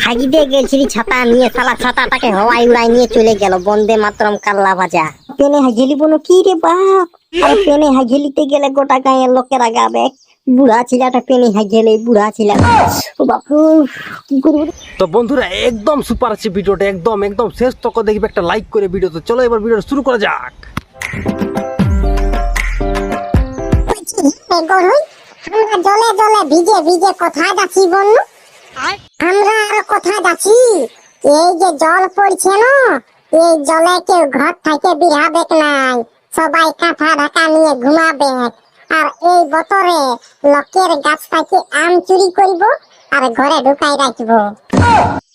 হাগিতে গেছিলি ছাতা নিয়ে, শালা ছাতাটাকে হওয়ায় উড়াই নিয়ে চলে গেল। বন্দে মাতরম কাল্লা ভাজা। পেনে হাগিলি বলো কি রে বাপ? আরে পেনে হাগিলিতে গেলে গোটা গাঁয়ের লোকেরা গাবে বুড়া ছিলাটা পেনে হাগিলে, বুড়া ছিলা। ও বাপু কি করবো। তো বন্ধুরা একদম সুপার আছে ভিডিওটা, একদম একদম শেষ তক দেখবে, একটা লাইক করে ভিডিও। তো চলো এবার ভিডিওটা শুরু করা যাক। আমরা জলে জলে ভিজে ভিজে কোথায় যাচ্ছি বলুন? আমরা আর কোথায় যাচ্ছি? এই যে জল পড়ছে না, এই জলে কেউ ঘর থেকে বেরাবে নাই, সবাই কাঁথা ঢাকা নিয়ে ঘুমাবে। আর এই বতরে লোকের গাছ থেকে আম চুরি করব আর ঘরে ঢুকাই রাখবো।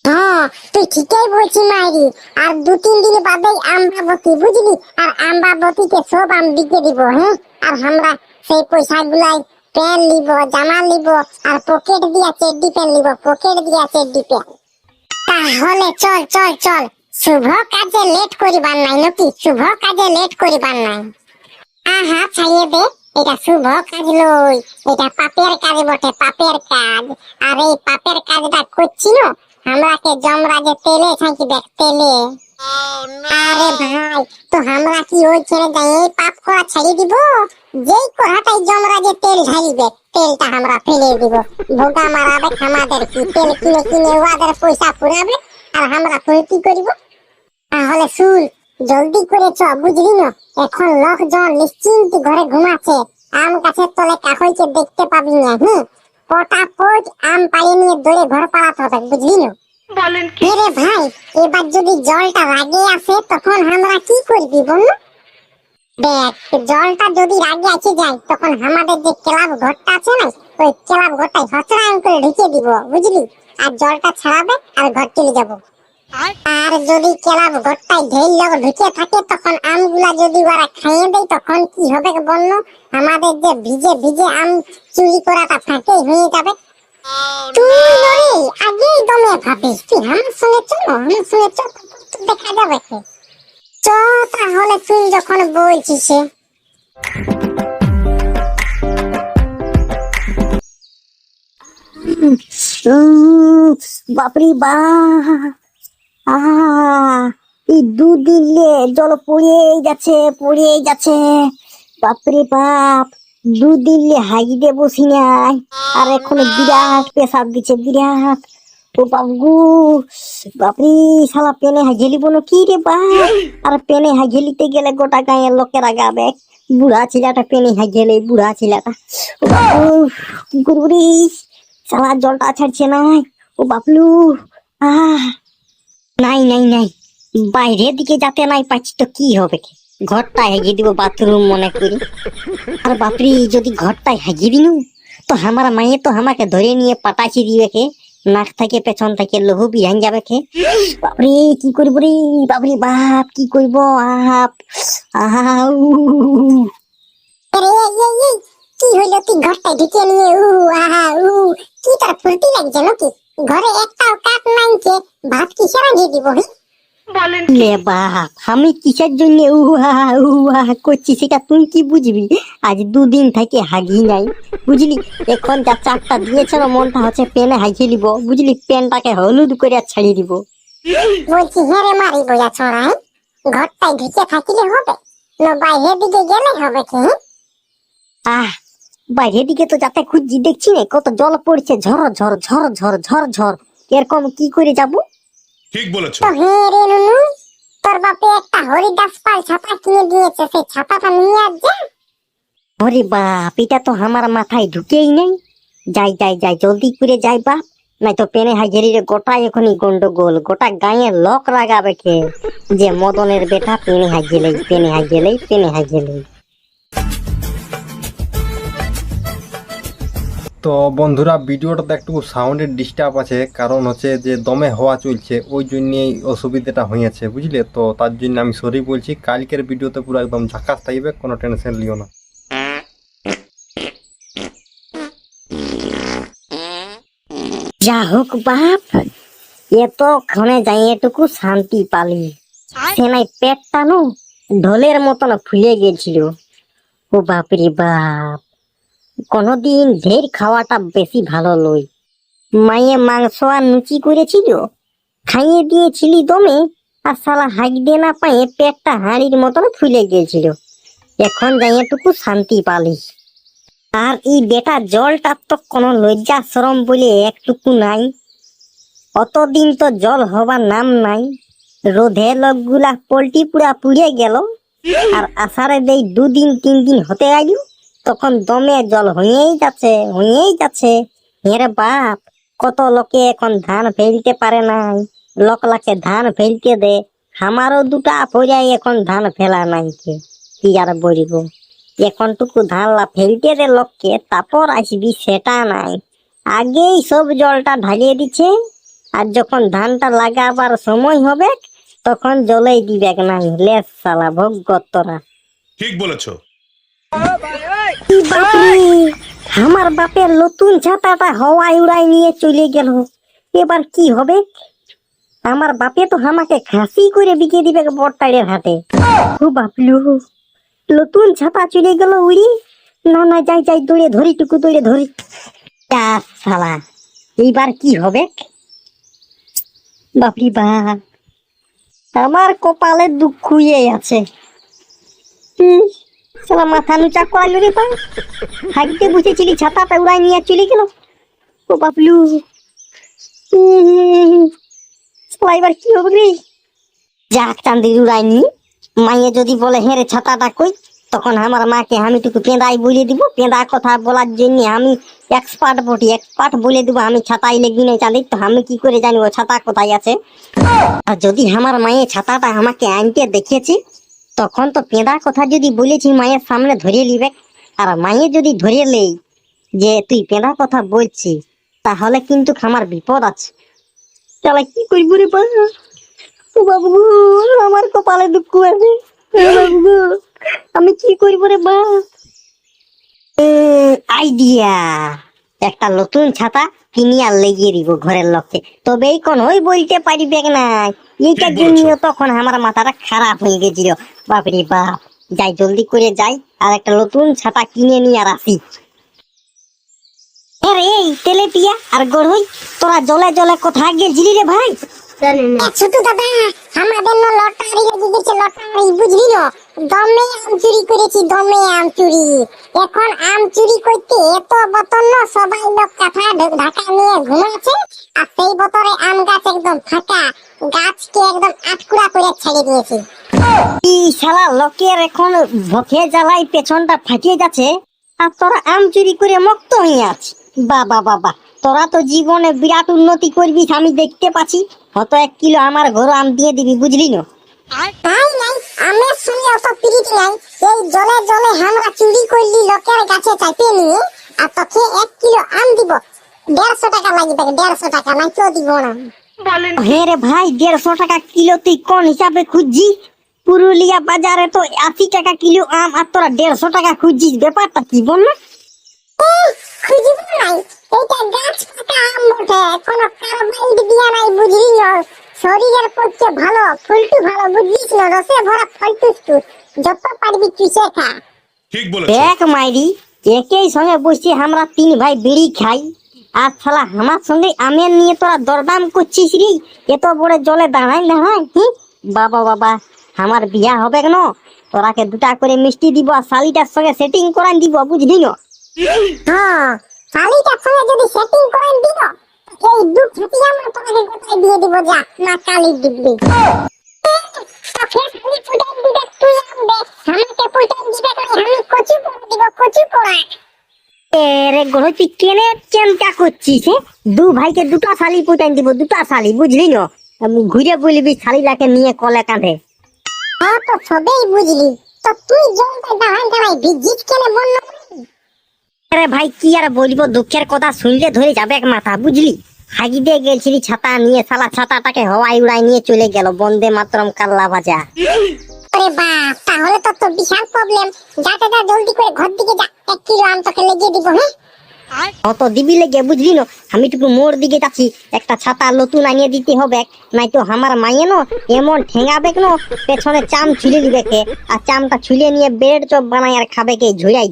হ্যাঁ তুই ঠিকই বলছি মাইরি। আর 2-3 দিন বাদেই আমবাবতী, বুঝলি? আর আমবাবতীকে সব আম বিকে দিব। হ্যাঁ, আর আমরা সেই পয়সাগুলাই প্যান্ট নিব, জামা নিব, আর পকেট দিয়া চেড্ডি প্যান্ট নিব, পকেট দিয়া চেড্ডি প্যান্ট। তাহলে চল চল চল, শুভ কাজে লেট করিবার নাই নাকি? শুভ কাজে লেট করিবার নাই। আহা ছাইয়ে দে, এটা শুভ কাজ লই, এটা পাপের কাজ বটে, পাপের কাজ। আর এই পাপের কাজটা করছি না, আমরাকে যমরাজে তেলে ছাঁকি দেখ, তেলে। আরে ভাই, তো আমরা কি ওই ছেড়ে যাই এই পাপ করা ছেড়ে দিব? যেই করাটাই যমরাজে তেল ঢালিবে, তেলটা আমরা ফেলে দিব। ভোগা মারাবে আমাদের কি, তেল কিনে কিনে ওদের পয়সা পুরাবে আর আমরা কি করিব? তাহলে শুন, জলদি করে চ, বুঝলি না? এখন লোকজন নিশ্চিন্তে ঘরে ঘুমাচ্ছে, আম গাছের তলে কাকইকে দেখতে পাবি না। পটাপট আম পাড়িয়ে নিয়ে দৌড়ে ঘর পালাতে হবে, বুঝলি না? বলেন কি রে ভাই, এবার যদি জলটা লাগে আসে তখন আমরা কি করবি বল? দেখ, জলটা যদি রাগে আসে যায় তখন আমাদের যে ক্লাব ঘরটা আছে না, ওই ক্লাব ঘরটাই হচড়াং করে ঢুকে দিব, বুঝলি? আর জলটা ছাড়াবে আর ঘর চলে যাব। আর যদি ক্লাব ঘরটাই ঢেল লোক ঢুকে থাকে তখন আমগুলা যদি ওরা খাইয়ে দেয় তখন কি হবে বললো? আমাদের যে ভিজে ভিজে আম চুরি করাটা ফাঁকে হয়ে যাবে। তুই নরে আগেই দমে ভাবিস, তুই আমার সঙ্গে চলো, আমার সঙ্গে চল, দেখা যাবে। চ তাহলে তুই যখন বলছিস। বাপরি বা, এই 2 দিন জল পড়িয়েই যাচ্ছে, পড়িয়েই যাচ্ছে। বাপরে বাপ, 2 দিন হাইডে বসি নাই, আর এখন বিরাট পেশাব দিচ্ছে, বিরাট। ও বাবু, বাপরি শালা পেনে হাগেলি বলো কি রে বাপ? আর পেনে হাগেলিতে গেলে গোটা গাঁয়ের লোকেরা গাবে বুড়া ছিলাটা পেনে হাগেলে, বুড়া ছিলাটা। ও বাবু কি করবো রে, শালা জলটা ছাড়ছে নাই। ও বাপলু, নাই নাই নাই, বাইরের দিকে যাতে নাই পাচ্ছি তো কি হবে? ঘরটায় হাগিয়ে দিব বাথরুম মনে করি। আর বাপরি, যদি ঘরটায় হাগিয়ে দিনু তো আমার মায়ে তো আমাকে ধরে নিয়ে পাটাচি দিবে কে, নাক থেকে পেছন থেকে লহু বিহান যাবে কে। বাপরে কি করবো রে, বাপরে বাপ কি করব। আপ আহা কি হইলো? তুই ঘরটায় ঢুকে নিয়ে আহা কি তার ফুর্তি লাগছে নাকি? ঘরে একটাও কাঠ নাইছে, ভাত কিসে রাঁধিয়ে দিব? লে বাপ, আমি কিসের জন্য উহা করছি সেটা তুই কি বুঝবি? আজ 2 দিন থেকে হাগি নাই, বুঝলি? এখন যা চারটা দিয়েছে না, মনটা হচ্ছে পেনে হাগিয়ে দিব, বুঝলি? পেনটাকে হলুদ করে ছাড়িয়ে দিব। বলছি হেরে মারি বইয়া ছড়াই, ঘরটায় ঢুকে থাকিলে হবে না বাইরের দিকে গেলে হবে কি? বাইরের দিকে তো যাতে খুঁজছি, দেখছি না কত জল পড়ছে, ঝর ঝর ঝর ঝর ঝর ঝর। এরকম কি করে যাব? ঠিক বলেছো। তো হে রে নুনু, তোর বাপে একটা হরিদাস পাল ছাতা কিনে দিয়েছে, সেই ছাতাটা নিয়ে আস যা। ওরে বাপ, এটা তো আমার মাথায় ঢুকেই নাই। যাই যাই যাই, জলদি করে যাই বাপ, নাই তো পেনে হাগেরি রে গোটা এখনই গন্ডগোল। গোটা গাঁয়ের লোক রাগাবে কে যে মদনের বেটা পেনে হাগেলেই, পেনে হাগেলেই, পেনে হাগেলেই। তো বন্ধুরা ভিডিওটাতে একটু সাউন্ডের ডিস্টার্ব আছে, কারণ হচ্ছে যে দমে হওয়া চলছে, ওই জন্যই অসুবিধাটা হয়েছে, বুঝলে? তো তার জন্য আমি সরি বলছি। কালকের ভিডিওতে পুরো একদম ঝাকাস থাকবে, কোনো টেনশন লিও না। যা হোক বাপ, এতক্ষণে যাই এটুকু শান্তি পালি। সে নাই পেটটা নো ঢোলের মতন ফুলে গেছিল। ও বাপরে বাপ, কোনদিন ঢের খাওয়াটা বেশি ভালো লই। মায়ে মাংস আর লুচি করেছিল, খাইয়ে দিয়েছিলি দমে, আর শালা হাগতে না পায়ে পেটটা হাঁড়ির মতন ফুলে গিয়েছিল। এখন যাইয়েটুকু শান্তি পালি। আর এই বেটা জলটার তো কোনো লজ্জা শরম বলে একটুকু নাই। অতদিন তো জল হবার নাম নাই। রোধে লোকগুলা পোল্ট্রি পুরা পুড়ে গেল, আর আষাঢ়ে দেই 2 দিন 3 দিন হতে আইল, তখন দমে জল হয়েই যাচ্ছে। হেরে বাপ, কত লোকে এখন ধান ফেলতে পারে নাই, লোকলাকে ধান ফেলতে দে। আমারও 2টা পর্যায়ে এখন ধান ফেলা নাই, কি আর বলব। এখন টুকু ধান লা ফেলতে দে লোককে, তারপর আসবি সেটা নাই। আগেই সব জলটা ঢালিয়ে দিচ্ছে, আর যখন ধানটা লাগাবার সময় হবে তখন জলেই দিবে নাই। লেস শালা ভোগ্যতরা। ঠিক বলেছো। বাপরে, আমার বাপের নতুন ছাতাটা হাওয়ায় উড়াই নিয়ে চলে গেল। এবার কি হবে? আমার বাপে তো আমাকে খাসি করে বিকে দিবে বড়টাইয়ের হাতে। ও বাপলু, নতুন ছাতা চলে গেল উড়ি। না যাই দৌড়ে ধরি, টুকু দৌড়ে ধরি। শালা, এইবার কি হবে? বাপরি বাপ, আমার কপালে দুঃখ আছে। শালা মাথা নুচা করাইল রে পা। হাইতে বুঝেছিলি ছাতাটা উড়াই নিয়ে চলে গেল। ও বাপলু, শালা এবার কি হবে রে? যাক চান্দির উড়াই নি। মাইয়ে যদি বলে হেরে ছাতাটা কই, তখন আমার মাকে আমি টুকু পেঁদাই বলে দিব। পেঁদা কথা বলার জন্য আমি এক্সপার্ট বলে দিব আমি ছাতাই লেগি নাই চাঁদি। তো আমি কি করে জানবো ছাতা কোথায় আছে? আর যদি আমার মায়ে ছাতাটা আমাকে আনতে দেখেছি, তখন তো পেঁদা কথা যদি বলেছি মায়ের সামনে ধরিয়ে নিবে। আর মায়ে যদি ধরিয়ে লেই যে তুই পেঁদা কথা বলছি, তাহলে কিন্তু আমার বিপদ আছে। তাহলে কি করবো রে বা? ও বাবু গো, আমার কপালে দুঃখ আছে। ও বাবু গো, আমি কি করবো রে বা? আইডিয়া, একটা নতুন ছাতা কিনি আর লেগিয়ে দিব ঘরের লোককে, তবেই কোনই বলতে পারিবে না। এইটার জন্য তখন আমার মাথাটা খারাপ হয়ে গেছিল। বাপরে বাপ, যাই জলদি করে যাই আর একটা নতুন ছাতা কিনে নিয়ে আর আসি। এই তেলেপিয়া আর গড়ই, তোরা জলে জলে কোথায় গেছিলি রে ভাই? ছোট দাদা, আমাদের না লটারি লেগে গেছে, লটারি বুঝলি না? দমে আম চুরি করেছি, দমে আম চুরি। এখন আম চুরি করতে এত বতন না, সবাই লোক কাঁথা ঢাকা নিয়ে ঘুমাচ্ছে, আর সেই বতরে আম গাছ একদম ফাঁকা, গাছকে একদম আটকুড়া করে ছেড়ে দিয়েছি। এই শালা লোকের এখন ভোকে জ্বালাই পেছনটা ফাটিয়ে যাচ্ছে, আর তোরা আম চুরি করে মুক্ত হয়ে আছিস। বাবা, তোরা তো জীবনে বিরাট উন্নতি করবি, আমি দেখতে পাচ্ছি। হয়তো 1 কিলো আমার ঘর আম দিয়ে দিবি, বুঝলি না? নাই, আমের সঙ্গে অত পিরিতি নাই। এই জলে জলে আমরা চুরি করলি লোকের গাছে চাপিয়ে নিয়ে, আর তোকে 1 কিলো আম দিব। 150 টাকা লাগবে, 150 টাকা নাই কেউ দিব না। হে রে ভাই, 150 টাকা কিলো তুই কোন হিসাবে খুঁজছি? পুরুলিয়া বাজারে তো 80 টাকা কিলো আম, আর তোরা 150 টাকা খুঁজছিস। ব্যাপারটা কি বল না? খুঁজিব নাই, এইটা গাছ পাকা আম বটে, কোনো কার্বাইড দিয়া নাই, বুঝলি না? শরীরের পক্ষে ভালো, ফুলটু ভালো, বুঝলিস না? রসে ভরা ফলটুস, যত পারবি চুষে খা। ঠিক বলেছো। দেখ মাইরি, একই সঙ্গে বসছি আমরা 3 ভাই বিড়ি খাই, আর শালা আমার সঙ্গে আমের নিয়ে তোরা দরদাম করছিস রে? এত বড় জলে দাঁড়াই। বাবা, আমার বিয়া হবে কেন? তোরাকে 2টা করে মিষ্টি দিব, আর শালিটার সঙ্গে সেটিং করাই দিব, বুঝলি না? হ্যাঁ, শালিটার সঙ্গে যদি সেটিং করে দিব, এই 2 ফাটি আমরা তোকে গোটাই দিয়ে দিব। যা না কালি দিবি, তোকে শালি ফুটাই দিবে, তুই আনবে, আমাকে ফুটাই দিবে করে আমি কচু করে দিব, কচু করা। রে গড়, তুই কেনে চিন্তা করছিস? 2 ভাইকে 2টা শালি পুটাই দিব, 2টা শালি, বুঝলি না? ঘুরে বলবি শালিটাকে নিয়ে কলে কাঁধে। হ্যাঁ, তো সবেই বুঝলি, তো তুই জলটা দাঁড়াই ভিজিস কেনে বল না? আরে ভাই, কি আর বলবো, দুঃখের কথা শুনলে ধরে যাবে এক মাথা, বুঝলি? হাগিতে গেছিলি ছাতা নিয়ে, শালা ছাতাটাকে হাওয়ায় উড়াই নিয়ে চলে গেল। বন্দে মাতরম কাল্লা ভাজা। আরে বাপ, তাহলে তো তোর বিশাল প্রবলেম। যা জলদি করে ঘর দিকে যা, 1 কিলো আম তোকে লেগে দিব। হ্যাঁ, অত দিবি লেগে, বুঝলি না? আমি টুকু মোড় দিকে যাচ্ছি, একটা ছাতা নতুন আনিয়ে দিতে হবে, নাই তো আমার মাইয়ে না এমন ঠেঙাবে কেন, পেছনে চাম ছুলে দিবে কে, আর চামটা ছুলে নিয়ে ব্রেড চপ বানাই আর খাবে কে ঝুড়াই।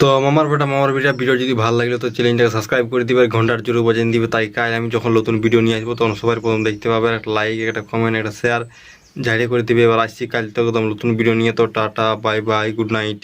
তো মামার বেটা ভিডিও যদি ভালো লাগলো তো চ্যানেলটাকে সাবস্ক্রাইব করে দিবে, আর ঘন্টার জোরে বাজিয়ে দিবে, তাই কাজ আমি যখন নতুন ভিডিও নিয়ে আসবো তখন সবার প্রথম দেখতে পাবে। একটা লাইক, একটা কমেন্ট, একটা শেয়ার ঝাড়িয়ে করে দিবে। এবার আসছি কাল তো একদম নতুন ভিডিও নিয়ে। তো tata, bye bye, good night.